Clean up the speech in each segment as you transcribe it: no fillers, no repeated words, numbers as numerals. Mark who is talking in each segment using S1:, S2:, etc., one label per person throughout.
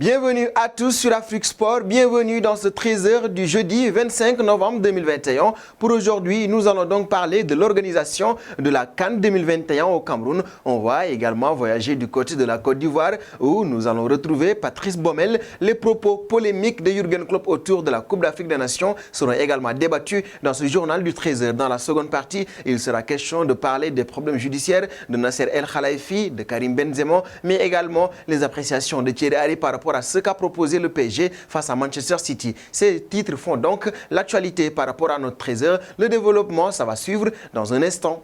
S1: Bienvenue à tous sur Afrique Sport, bienvenue dans ce 13h du jeudi 25 novembre 2021. Pour aujourd'hui, nous allons donc parler de l'organisation de la CAN 2021 au Cameroun. On va également voyager du côté de la Côte d'Ivoire où nous allons retrouver Patrice Baumel. Les propos polémiques de Jürgen Klopp autour de la Coupe d'Afrique des Nations seront également débattus dans ce journal du 13h. Dans la seconde partie, il sera question de parler des problèmes judiciaires de Nasser El Khelaifi, de Karim Benzema, mais également les appréciations de Thierry Henry par rapport à ce qu'a proposé le PSG face à Manchester City. Ces titres font donc l'actualité par rapport à notre 13h. Le développement, ça va suivre dans un instant.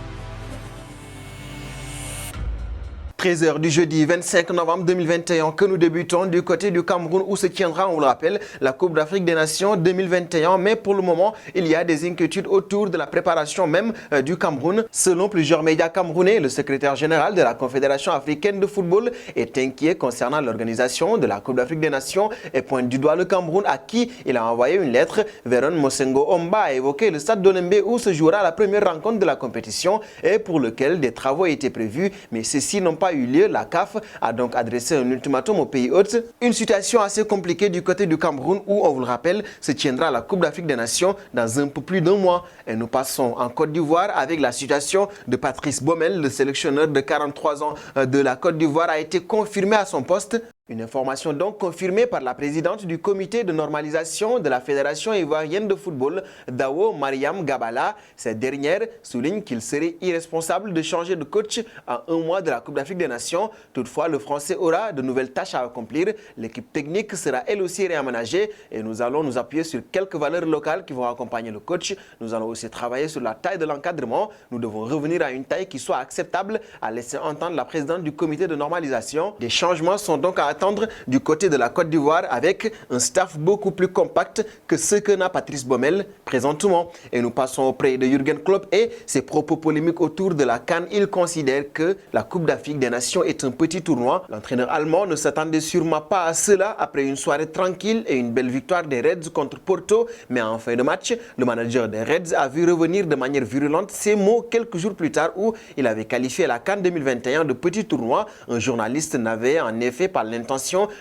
S1: 13h du jeudi 25 novembre 2021 que nous débutons du côté du Cameroun où se tiendra, on le rappelle, la Coupe d'Afrique des Nations 2021. Mais pour le moment, il y a des inquiétudes autour de la préparation même du Cameroun. Selon plusieurs médias camerounais, le secrétaire général de la Confédération africaine de football est inquiet concernant l'organisation de la Coupe d'Afrique des Nations et pointe du doigt le Cameroun à qui il a envoyé une lettre. Veron Mosengo Omba a évoqué le stade d'Olembe où se jouera la première rencontre de la compétition et pour lequel des travaux étaient prévus, mais ceux-ci n'ont pas eu lieu. La CAF a donc adressé un ultimatum au pays hôte. Une situation assez compliquée du côté du Cameroun où, on vous le rappelle, se tiendra la Coupe d'Afrique des Nations dans un peu plus d'un mois. Et nous passons en Côte d'Ivoire avec la situation de Patrice Baumel, le sélectionneur de 43 ans de la Côte d'Ivoire, a été confirmé à son poste. Une information donc confirmée par la présidente du comité de normalisation de la Fédération ivoirienne de football, Dawo Mariam Gabala. Cette dernière souligne qu'il serait irresponsable de changer de coach à un mois de la Coupe d'Afrique des Nations. Toutefois, le Français aura de nouvelles tâches à accomplir. L'équipe technique sera elle aussi réaménagée et nous allons nous appuyer sur quelques valeurs locales qui vont accompagner le coach. Nous allons aussi travailler sur la taille de l'encadrement. Nous devons revenir à une taille qui soit acceptable, a laissé entendre la présidente du comité de normalisation. Des changements sont donc à attendre du côté de la Côte d'Ivoire avec un staff beaucoup plus compact que ce que n'a Patrice Baumel présentement. Et nous passons auprès de Jürgen Klopp et ses propos polémiques autour de la CAN. Il considère que la Coupe d'Afrique des Nations est un petit tournoi. L'entraîneur allemand ne s'attendait sûrement pas à cela après une soirée tranquille et une belle victoire des Reds contre Porto. Mais en fin de match, le manager des Reds a vu revenir de manière virulente ces mots quelques jours plus tard où il avait qualifié la CAN 2021 de petit tournoi. Un journaliste n'avait en effet pas l'intention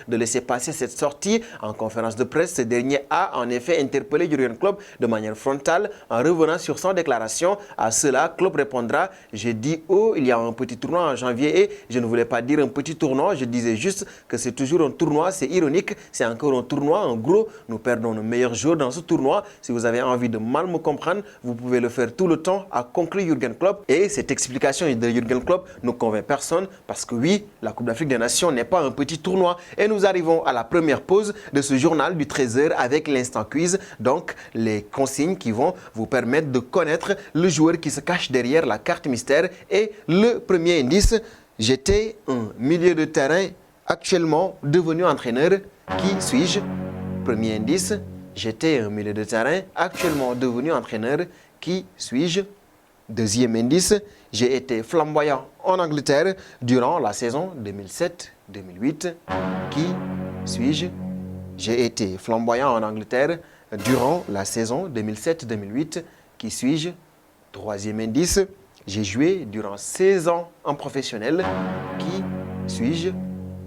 S1: de laisser passer cette sortie. En conférence de presse, ce dernier a en effet interpellé Jürgen Klopp de manière frontale en revenant sur son déclaration. À cela, Klopp répondra: j'ai dit oh, il y a un petit tournoi en janvier et je ne voulais pas dire un petit tournoi, je disais juste que c'est toujours un tournoi, c'est ironique, c'est encore un tournoi, en gros, nous perdons nos meilleurs joueurs dans ce tournoi. Si vous avez envie de mal me comprendre, vous pouvez le faire tout le temps, a conclu Jürgen Klopp. Et cette explication de Jürgen Klopp ne convainc personne parce que oui, la Coupe d'Afrique des Nations n'est pas un petit tournoi. Et nous arrivons à la première pause de ce journal du 13h avec l'instant quiz. Donc, les consignes qui vont vous permettre de connaître le joueur qui se cache derrière la carte mystère. Et le premier indice, j'étais un milieu de terrain actuellement devenu entraîneur. Qui suis-je? Premier indice, j'étais un milieu de terrain actuellement devenu entraîneur. Qui suis-je? Deuxième indice, j'ai été flamboyant en Angleterre durant la saison 2007-2008. Qui suis-je? J'ai été flamboyant en Angleterre durant la saison 2007-2008. Qui suis-je? Troisième indice, j'ai joué durant 16 ans en professionnel. Qui suis-je?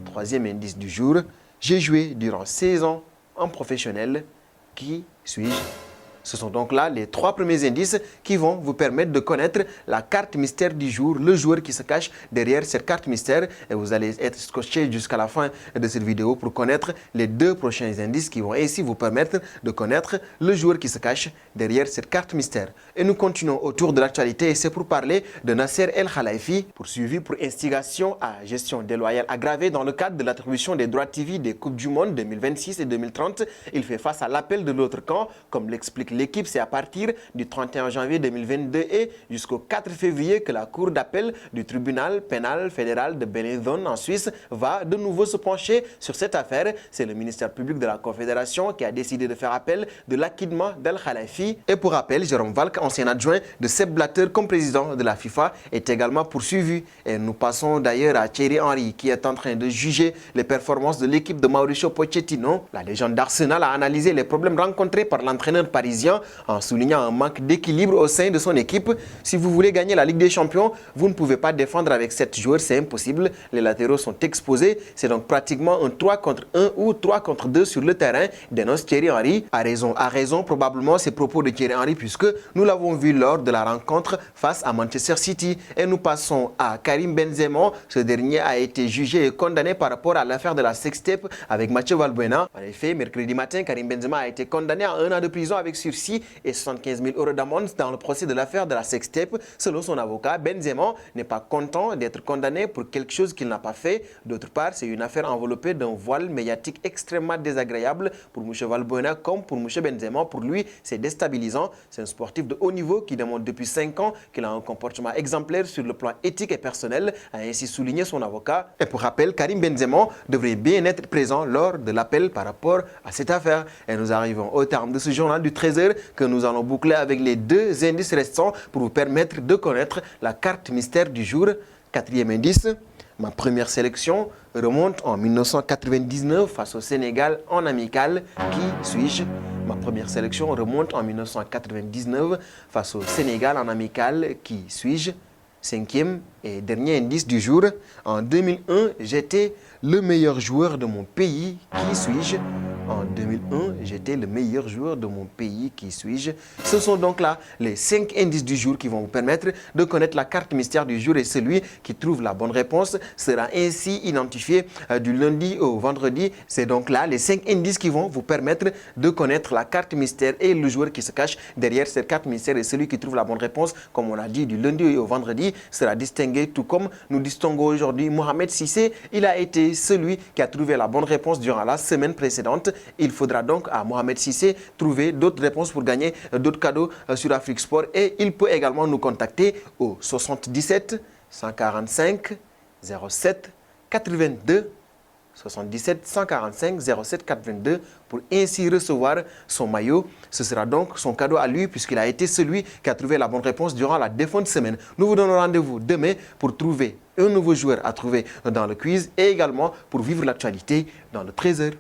S1: Troisième indice du jour, j'ai joué durant 16 ans en professionnel. Qui suis-je? Ce sont donc là les trois premiers indices qui vont vous permettre de connaître la carte mystère du jour, le joueur qui se cache derrière cette carte mystère. Et vous allez être scotché jusqu'à la fin de cette vidéo pour connaître les deux prochains indices qui vont ainsi vous permettre de connaître le joueur qui se cache derrière cette carte mystère. Et nous continuons autour de l'actualité et c'est pour parler de Nasser El Khelaifi, poursuivi pour instigation à gestion déloyale aggravée dans le cadre de l'attribution des droits TV des Coupes du Monde 2026 et 2030. Il fait face à l'appel de l'autre camp, comme l'explique l'équipe. C'est à partir du 31 janvier 2022 et jusqu'au 4 février que la Cour d'appel du tribunal pénal fédéral de Benetton en Suisse va de nouveau se pencher sur cette affaire. C'est le ministère public de la Confédération qui a décidé de faire appel de l'acquittement d'El Khelaifi. Et pour rappel, Jérôme Valk, ancien adjoint de Sepp Blatter comme président de la FIFA, est également poursuivi. Et nous passons d'ailleurs à Thierry Henry qui est en train de juger les performances de l'équipe de Mauricio Pochettino. La légende d'Arsenal a analysé les problèmes rencontrés par l'entraîneur parisien Parisien en soulignant un manque d'équilibre au sein de son équipe. Si vous voulez gagner la Ligue des Champions, vous ne pouvez pas défendre avec 7 joueurs, c'est impossible. Les latéraux sont exposés, c'est donc pratiquement un 3 contre 1 ou 3 contre 2 sur le terrain, dénonce Thierry Henry. A raison probablement ces propos de Thierry Henry puisque nous l'avons vu lors de la rencontre face à Manchester City. Et nous passons à Karim Benzema. Ce dernier a été jugé et condamné par rapport à l'affaire de la sextape avec Mathieu Valbuena. En effet, mercredi matin, Karim Benzema a été condamné à 1 an de prison avec sursis et 75 000 € d'amende dans le procès de l'affaire de la sextape. Selon son avocat, Benzema n'est pas content d'être condamné pour quelque chose qu'il n'a pas fait. D'autre part, c'est une affaire enveloppée d'un voile médiatique extrêmement désagréable pour M. Valbuena comme pour M. Benzema. Pour lui, c'est déstabilisant. C'est un sportif de haut niveau qui démontre depuis 5 ans qu'il a un comportement exemplaire sur le plan éthique et personnel, a ainsi souligné son avocat. Et pour rappel, Karim Benzema devrait bien être présent lors de l'appel par rapport à cette affaire. Et nous arrivons au terme de ce journal du 13h que nous allons boucler avec les 2 indices restants pour vous permettre de connaître la carte mystère du jour. 4e indice, ma première sélection remonte en 1999 face au Sénégal en amical. Qui suis-je? Ma première sélection remonte en 1999 face au Sénégal en amical. Qui suis-je? 5e et dernier indice du jour. En 2001, j'étais le meilleur joueur de mon pays. Qui suis-je? En 2001, j'étais le meilleur joueur de mon pays. Qui suis-je? Ce sont donc là les 5 indices du jour qui vont vous permettre de connaître la carte mystère du jour et celui qui trouve la bonne réponse sera ainsi identifié du lundi au vendredi. C'est donc là les 5 indices qui vont vous permettre de connaître la carte mystère et le joueur qui se cache derrière cette carte mystère et celui qui trouve la bonne réponse, comme on a dit, du lundi au vendredi sera distingué, tout comme nous distinguons aujourd'hui Mohamed Cissé. Il a été celui qui a trouvé la bonne réponse durant la semaine précédente. Il faudra donc à Mohamed Cissé trouver d'autres réponses pour gagner d'autres cadeaux sur Afrique Sport et il peut également nous contacter au 77 145 07 82 77 145 07 82 pour ainsi recevoir son maillot. Ce sera donc son cadeau à lui puisqu'il a été celui qui a trouvé la bonne réponse durant la défunte semaine. Nous vous donnons rendez-vous demain pour trouver un nouveau joueur à trouver dans le quiz et également pour vivre l'actualité dans le 13h.